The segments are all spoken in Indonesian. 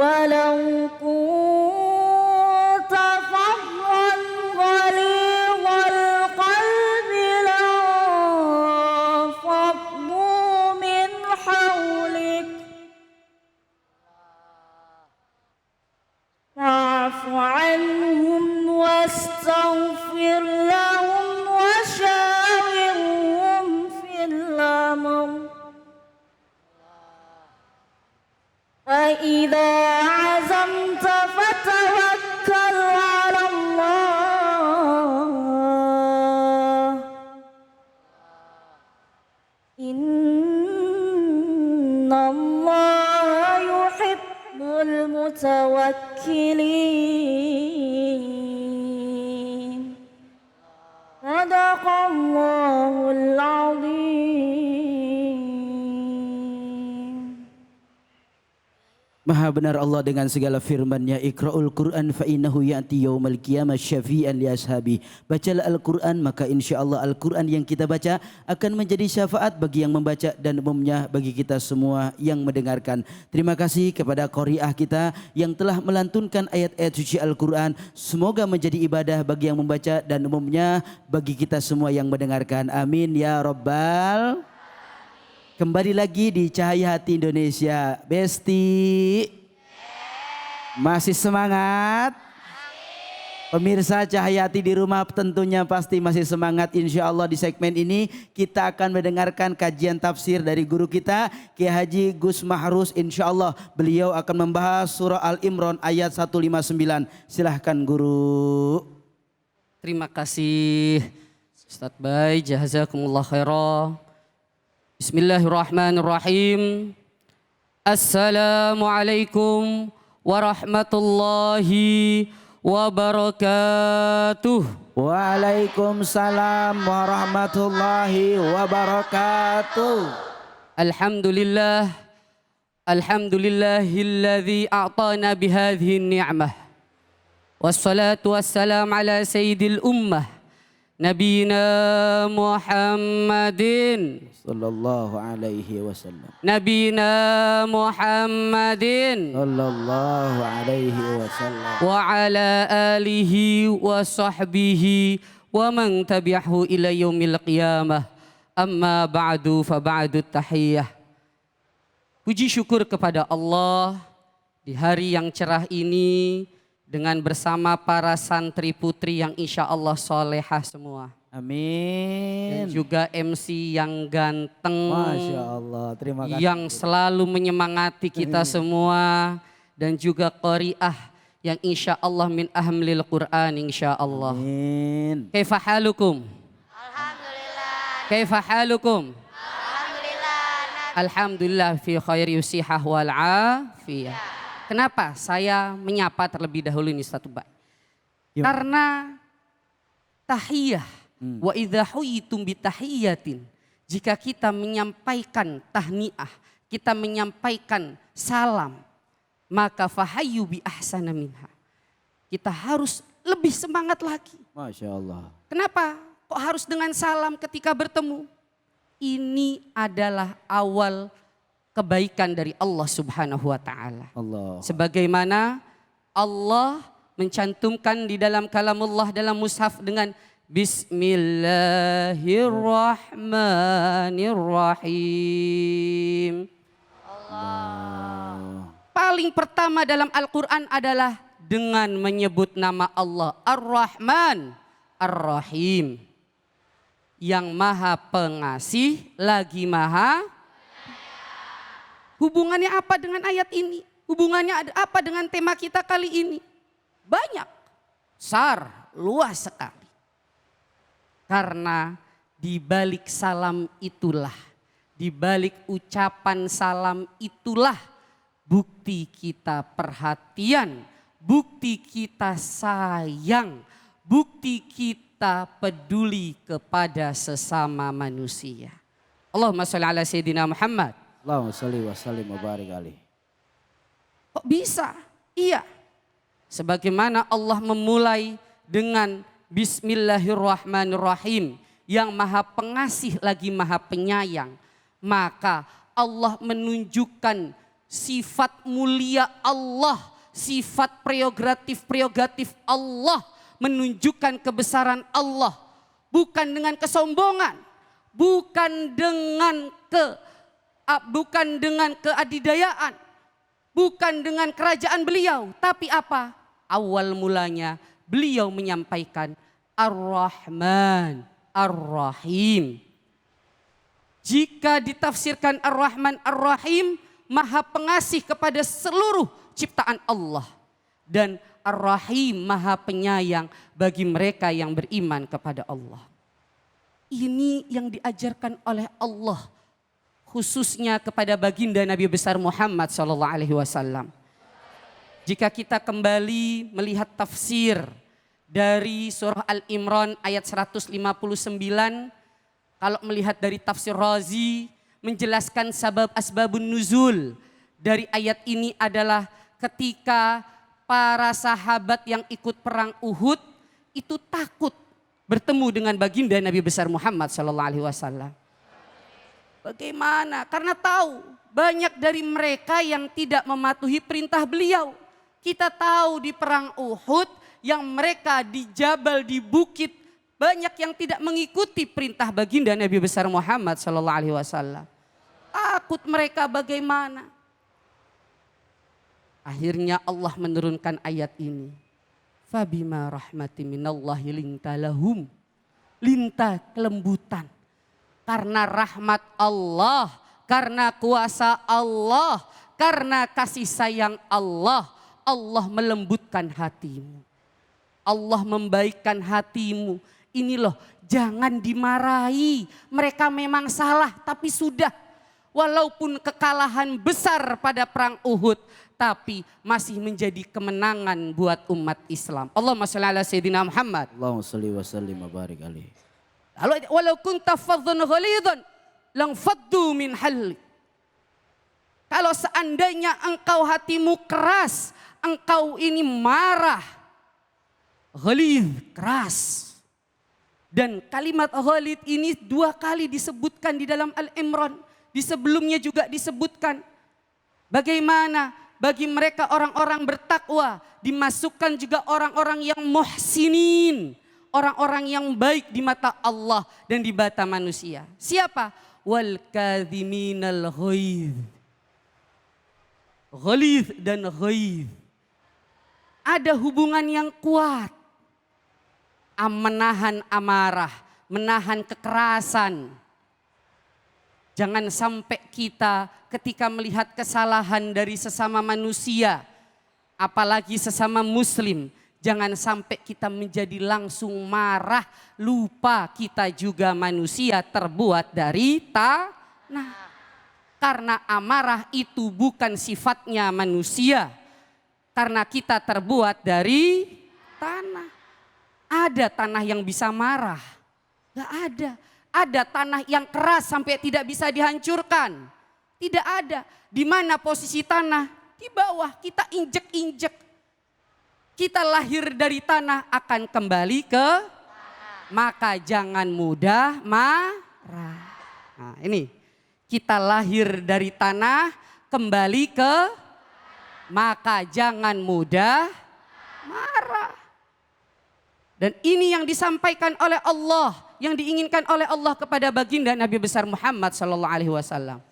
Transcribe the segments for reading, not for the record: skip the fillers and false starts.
ولو كنت فظا غليظ القلب لانفضوا من حولك فاعف عنهم واستغفر لهم وشاورهم في الأمر فإذا عزمت فتوكل على الله إن الله يحب المتوكلين صدق الله العظيم. Maha benar Allah dengan segala firman-Nya. Iqra'ul Qur'an fa innahu ya'ti yaumal qiyamah syafi'an li ashabi. Bacalah Al-Qur'an, maka insyaallah Al-Qur'an yang kita baca akan menjadi syafaat bagi yang membaca dan umumnya bagi kita semua yang mendengarkan. Terima kasih kepada qari'ah kita yang telah melantunkan ayat-ayat suci Al-Qur'an. Semoga menjadi ibadah bagi yang membaca dan umumnya bagi kita semua yang mendengarkan. Amin ya rabbal. Kembali lagi di Cahaya Hati Indonesia. Besti, masih semangat? Pemirsa Cahaya Hati di rumah tentunya pasti masih semangat. Insya Allah di segmen ini kita akan mendengarkan kajian tafsir dari guru kita Kiai Haji Gus Mahrus. Insya Allah beliau akan membahas surah Al-Imran ayat 159. Silahkan guru. Terima kasih Ustadz Bay, jazakumullah khairan. Bismillahirrahmanirrahim. Assalamualaikum warahmatullahi wabarakatuh. Waalaikumsalam warahmatullahi wabarakatuh. Alhamdulillah. Alhamdulillahilladzi a'tana bihadhihi ni'mah. Wassalatu wassalam ala sayyidil ummah Nabina Muhammadin sallallahu alaihi wasallam. Nabina Muhammadin sallallahu alaihi wasallam. Wa ala alihi wa sahbihi wa man tabi'ahu ila yaumil qiyamah. Amma ba'du fa ba'du tahiyyah. Puji syukur kepada Allah di hari yang cerah ini dengan bersama para santri putri yang insya Allah solehah semua. Amin. Dan juga MC yang ganteng. Masya Allah, terima kasih. Yang selalu menyemangati kita semua. Dan juga qari'ah yang insya Allah min ahmlil Qur'an insya Allah. Amin. Kaifa halukum? Alhamdulillah. Kaifa halukum? Alhamdulillah. Alhamdulillah fi khairi usihah wal afiyah. Kenapa saya menyapa terlebih dahulu ini Ustaz Ubay? Karena tahiyah wa idza huyitum bi tahiyatin, jika kita menyampaikan tahniah, kita menyampaikan salam, maka fahayyu bi ahsana minha. Kita harus lebih semangat lagi. Masya Allah. Kenapa? Kok harus dengan salam ketika bertemu? Ini adalah awal kebaikan dari Allah Subhanahu wa taala. Allah. Sebagaimana Allah mencantumkan di dalam kalamullah dalam mushaf dengan Bismillahirrahmanirrahim. Allah. Paling pertama dalam Al-Quran adalah dengan menyebut nama Allah Ar-Rahman Ar-Rahim. Yang maha pengasih lagi maha. Hubungannya apa dengan ayat ini? Hubungannya ada apa dengan tema kita kali ini? Banyak. Besar, luas sekali. Karena di balik salam itulah, di balik ucapan salam itulah bukti kita perhatian, bukti kita sayang, bukti kita peduli kepada sesama manusia. Allahumma sholli ala sayyidina Muhammad. Allahumma sholli wa sallim wa barik alaihi. Kok bisa? Iya. Sebagaimana Allah memulai dengan Bismillahirrahmanirrahim yang maha pengasih lagi maha penyayang. Maka Allah menunjukkan sifat mulia Allah, sifat prerogatif Allah, menunjukkan kebesaran Allah. Bukan dengan kesombongan, bukan dengan keadidayaan, bukan dengan kerajaan beliau. Tapi apa? Awal mulanya beliau menyampaikan Ar-Rahman, Ar-Rahim. Jika ditafsirkan Ar-Rahman, Ar-Rahim, Maha Pengasih kepada seluruh ciptaan Allah. Dan Ar-Rahim, Maha Penyayang bagi mereka yang beriman kepada Allah. Ini yang diajarkan oleh Allah, khususnya kepada baginda Nabi besar Muhammad SAW. Jika kita kembali melihat tafsir dari surah Al-Imran ayat 159, kalau melihat dari tafsir Razi, menjelaskan asbabun nuzul dari ayat ini adalah ketika para sahabat yang ikut perang Uhud itu takut bertemu dengan baginda Nabi besar Muhammad SAW. Bagaimana? Karena tahu banyak dari mereka yang tidak mematuhi perintah beliau. Kita tahu di perang Uhud yang mereka di jabal, di bukit, banyak yang tidak mengikuti perintah baginda Nabi besar Muhammad SAW. Takut mereka bagaimana? Akhirnya Allah menurunkan ayat ini. Fabima rahmati minallahi linta lahum. Linta kelembutan. Karena rahmat Allah, karena kuasa Allah, karena kasih sayang Allah, Allah melembutkan hatimu. Allah membaikkan hatimu. Ini loh, jangan dimarahi. Mereka memang salah, tapi sudah. Walaupun kekalahan besar pada perang Uhud, tapi masih menjadi kemenangan buat umat Islam. Allahumma shalli ala sayyidina Muhammad. Allahumma shalli wa sallim wa barik alaihi. Walau kunta fadhdhan ghalidhan lang faddu min halli. Kalau seandainya engkau hatimu keras, engkau ini marah, ghalidh, keras. Dan kalimat ghalidh ini 2 kali disebutkan di dalam Al-Imran. Di sebelumnya juga disebutkan bagaimana bagi mereka orang-orang bertakwa, dimasukkan juga orang-orang yang muhsinin, orang-orang yang baik di mata Allah dan di mata manusia. Siapa? Wal kadhiminal ghaidh. Ghalidh dan ghaidh. Ada hubungan yang kuat. Menahan amarah, menahan kekerasan. Jangan sampai kita ketika melihat kesalahan dari sesama manusia, apalagi sesama muslim, jangan sampai kita menjadi langsung marah, lupa kita juga manusia terbuat dari tanah. Karena amarah itu bukan sifatnya manusia, karena kita terbuat dari tanah. Ada tanah yang bisa marah? Gak ada. Ada tanah yang keras sampai tidak bisa dihancurkan? Tidak ada. Di mana posisi tanah? Di bawah, kita injek-injek. Kita lahir dari tanah akan kembali ke maka jangan mudah marah. Nah, ini kita lahir dari tanah kembali ke maka jangan mudah marah. Dan ini yang disampaikan oleh Allah, yang diinginkan oleh Allah kepada baginda Nabi besar Muhammad SAW.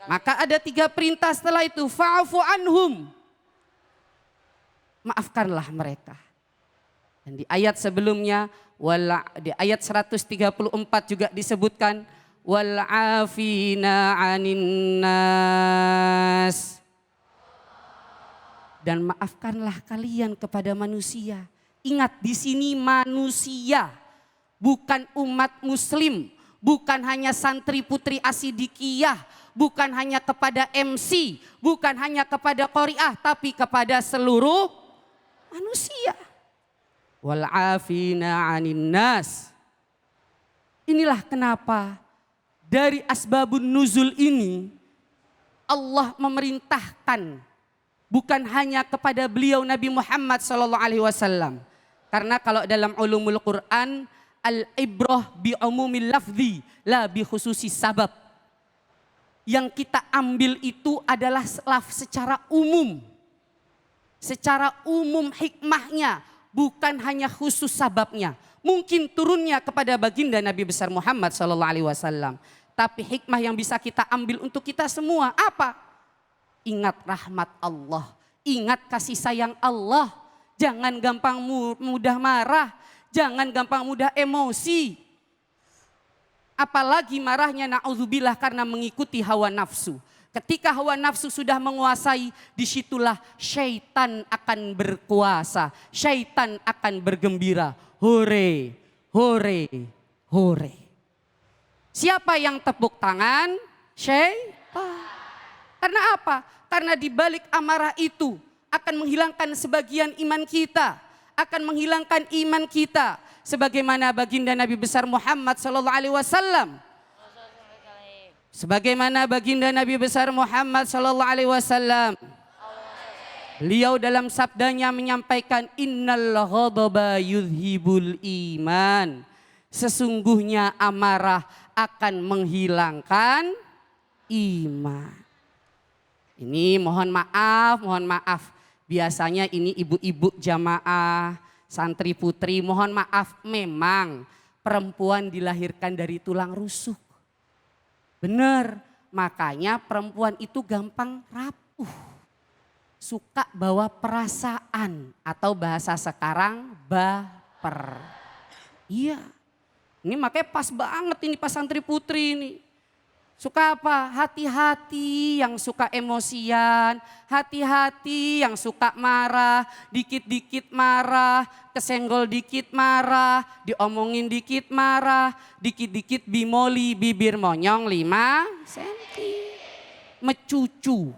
Maka ada 3 perintah setelah itu, fa'fu anhum. Maafkanlah mereka. Dan di ayat sebelumnya, di ayat 134 juga disebutkan, wal afina 'anin nas. Dan maafkanlah kalian kepada manusia. Ingat di sini manusia, bukan umat muslim, bukan hanya santri putri asidikiyah, bukan hanya kepada MC, bukan hanya kepada qori'ah, tapi kepada seluruh manusia. Wal afina 'anin nas. Inilah kenapa dari asbabun nuzul ini Allah memerintahkan bukan hanya kepada beliau Nabi Muhammad SAW. Karena kalau dalam ulumul Quran, al-ibrah bi umumil lafzi la bi khususi sabab. yang kita ambil itu adalah secara umum. Secara umum hikmahnya, bukan hanya khusus sababnya. Mungkin turunnya kepada baginda Nabi besar Muhammad SAW. Tapi hikmah yang bisa kita ambil untuk kita semua apa? Ingat rahmat Allah, ingat kasih sayang Allah. Jangan gampang mudah marah, jangan gampang mudah emosi. Apalagi marahnya na'udzubillah karena mengikuti hawa nafsu. Ketika hawa nafsu sudah menguasai, disitulah syaitan akan berkuasa. Syaitan akan bergembira. Hore, hore, hore. Siapa yang tepuk tangan? Syaitan. Karena apa? Karena di balik amarah itu akan menghilangkan sebagian iman kita. Akan menghilangkan iman kita. Sebagaimana baginda Nabi besar Muhammad SAW. Sebagaimana baginda Nabi besar Muhammad SAW. Beliau dalam sabdanya menyampaikan innal ghadaba yudhibul iman. Sesungguhnya amarah akan menghilangkan iman. Ini mohon maaf. Biasanya ini ibu-ibu jamaah, santri putri, mohon maaf, memang perempuan dilahirkan dari tulang rusuk. Benar, makanya perempuan itu gampang rapuh. Suka bawa perasaan atau bahasa sekarang baper. Iya, ini makanya pas banget ini pas santri putri ini. Suka apa? Hati-hati yang suka emosian, hati-hati yang suka marah, dikit-dikit marah, kesenggol dikit marah, diomongin dikit marah, dikit-dikit bimoli, bibir monyong 5 cm. Mecucu.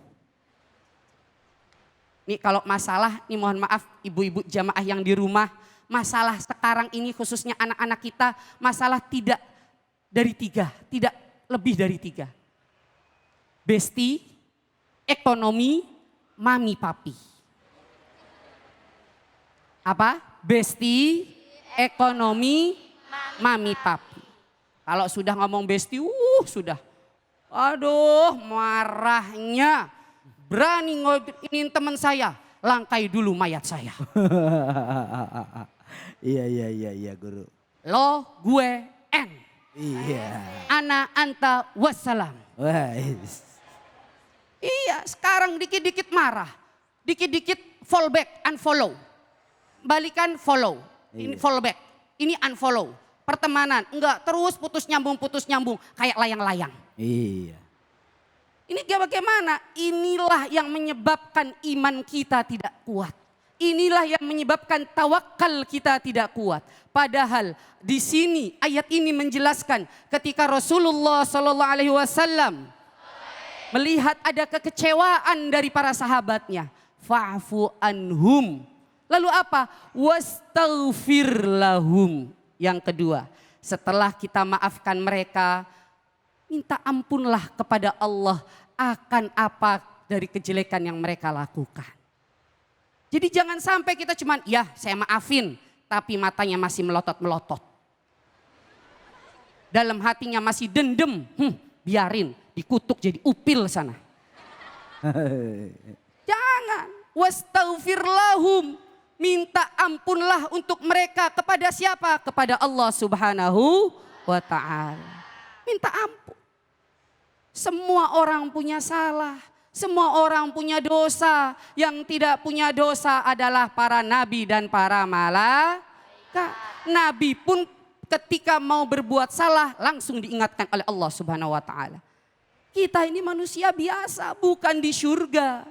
Nih kalau masalah, nih mohon maaf ibu-ibu jamaah yang di rumah, masalah sekarang ini khususnya anak-anak kita, masalah tidak dari 3, tidak lebih dari 3. Besti, ekonomi, mami papi. Apa? Besti, ekonomi, mami papi. Kalau sudah ngomong besti, sudah. Aduh marahnya. Berani ngomongin teman saya, langkai dulu mayat saya. Iya guru. Lo, gue, N. Iya. Ana anta wassalam. Wah, Iya, sekarang dikit-dikit marah. Dikit-dikit fallback, unfollow. Balikan follow. Ini fallback, ini unfollow. Pertemanan, enggak, terus putus nyambung kayak layang-layang. Iya. Ini bagaimana? Inilah yang menyebabkan iman kita tidak kuat. Inilah yang menyebabkan tawakal kita tidak kuat. Padahal di sini ayat ini menjelaskan ketika Rasulullah SAW melihat ada kekecewaan dari para sahabatnya. Fa'fu anhum. Lalu apa? Wastaghfir lahum. Yang kedua, setelah kita maafkan mereka, minta ampunlah kepada Allah akan apa dari kejelekan yang mereka lakukan. Jadi jangan sampai kita cuman, ya saya maafin, tapi matanya masih melotot-melotot. Dalam hatinya masih dendam, biarin, dikutuk jadi upil sana. Jangan, wastaghfir lahum, minta ampunlah untuk mereka kepada siapa? Kepada Allah Subhanahu wa Ta'ala. Minta ampun. Semua orang punya salah. Semua orang punya dosa. Yang tidak punya dosa adalah para nabi dan para malaikat. Nabi pun ketika mau berbuat salah langsung diingatkan oleh Allah Subhanahu wa Ta'ala. Kita ini manusia biasa, bukan di surga.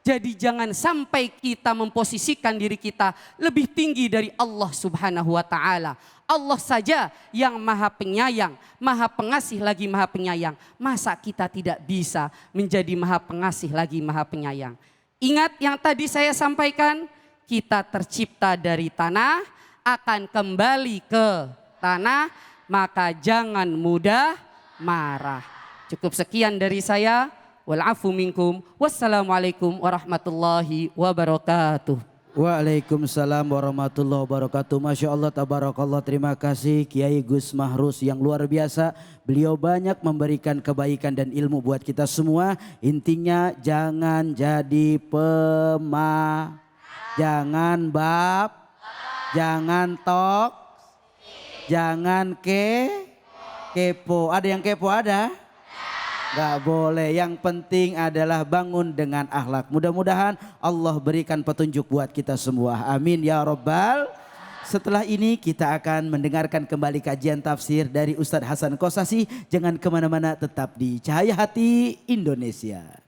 Jadi jangan sampai kita memposisikan diri kita lebih tinggi dari Allah Subhanahu wa Ta'ala. Allah saja yang maha penyayang, maha pengasih lagi maha penyayang. Masa kita tidak bisa menjadi maha pengasih lagi maha penyayang? Ingat yang tadi saya sampaikan, kita tercipta dari tanah, akan kembali ke tanah, maka jangan mudah marah. Cukup sekian dari saya. Wal afu minkum. Wassalamualaikum warahmatullahi wabarakatuh. Waalaikumsalam warahmatullahi wabarakatuh. Masya Allah, tabarakallah. Terima kasih Kiai Gus Mahrus yang luar biasa. Beliau banyak memberikan kebaikan dan ilmu buat kita semua. Intinya jangan jadi jangan jangan jangan kepo. Ada yang kepo ada? Gak boleh, yang penting adalah bangun dengan akhlak. Mudah-mudahan Allah berikan petunjuk buat kita semua. Amin ya Rabbal. Setelah ini kita akan mendengarkan kembali kajian tafsir dari Ustadz Hasan Kosasi. Jangan kemana-mana, tetap di Cahaya Hati Indonesia.